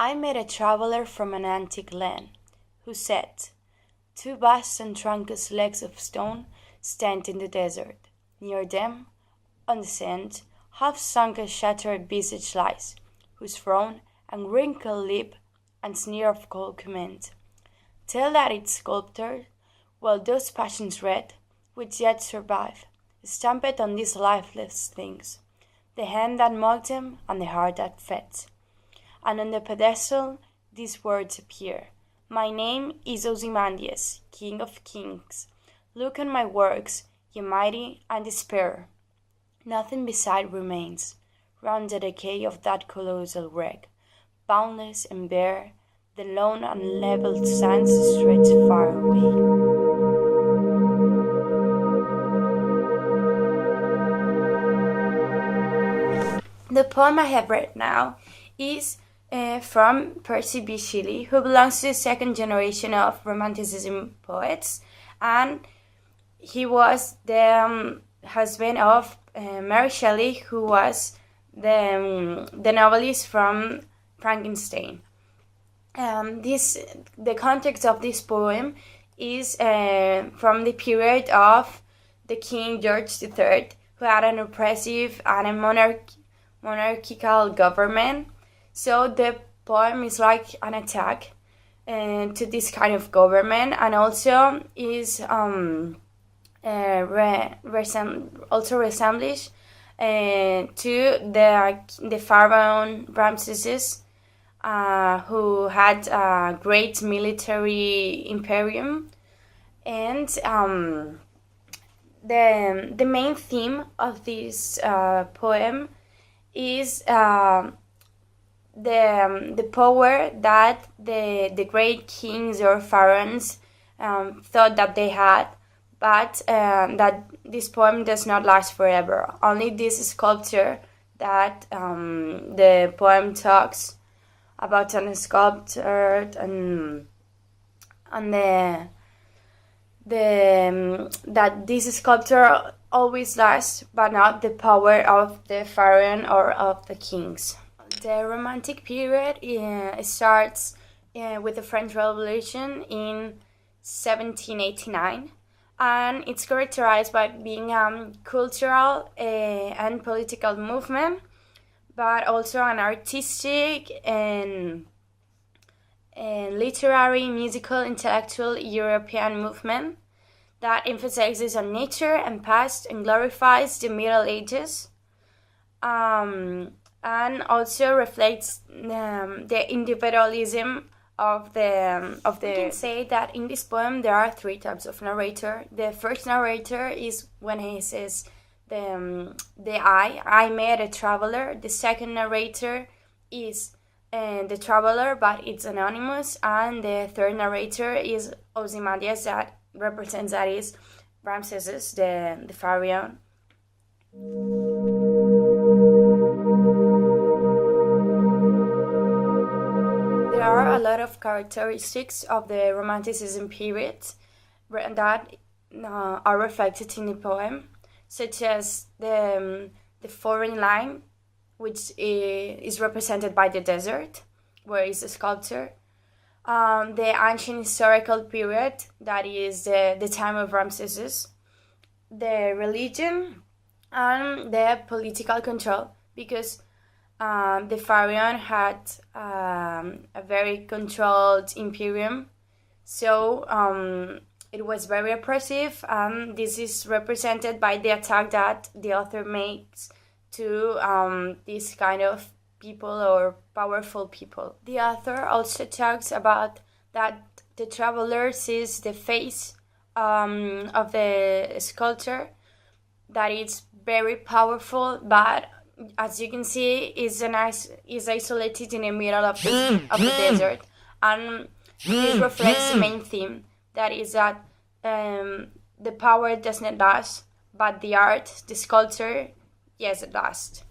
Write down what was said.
I met a traveler from an antique land, who said, "Two vast and trunkless legs of stone stand in the desert. Near them, on the sand, half sunk a shattered visage lies, whose frown and wrinkled lip and sneer of cold command tell that its sculptor, while those passions red, which yet survive, stamped on these lifeless things, the hand that mocked them and the heart that fed." And on the pedestal these words appear: "My name is Ozymandias, King of Kings. Look on my works, ye mighty, and despair. Nothing beside remains, round the decay of that colossal wreck. Boundless and bare, the lone unlevelled sands stretch far away." The poem I have read now is from Percy B. Shelley, who belongs to the second generation of Romanticism poets, and he was the husband of Mary Shelley, who was the novelist from Frankenstein. The context of this poem is from the period of the King George III, who had an oppressive and a monarchical government. So the poem is like an attack to this kind of government, and also is resembles to the pharaoh Ramesses, who had a great military imperium, and the main theme of this poem is the power that the great kings or pharaohs thought that they had, but that this poem does not last forever. Only this sculpture that the poem talks about, an sculptor and that this sculpture always lasts, but not the power of the pharaoh or of the kings. The Romantic period starts with the French Revolution in 1789, and it's characterized by being a cultural and political movement, but also an artistic and literary, musical, intellectual European movement that emphasizes on nature and past and glorifies the Middle Ages, and also reflects the individualism of the. We can say that in this poem there are three types of narrator. The first narrator is when he says I met a traveler. The second narrator is the traveler, but it's anonymous, and the third narrator is Ozymandias, that represents, that is Ramesses, the pharaoh. There are a lot of characteristics of the Romanticism period that are reflected in the poem, such as the foreign line, which is represented by the desert, where is the sculpture. The ancient historical period, that is the time of Ramesses. The religion and the political control, because the pharaoh had a very controlled imperium, so it was very oppressive, and this is represented by the attack that the author makes to this kind of people or powerful people. The author also talks about that the traveler sees the face of the sculptor, that it's very powerful, but as you can see, is isolated in the middle of the desert, and this reflects the main theme, that is that the power does not last, but the art, the sculpture, yes, it lasts.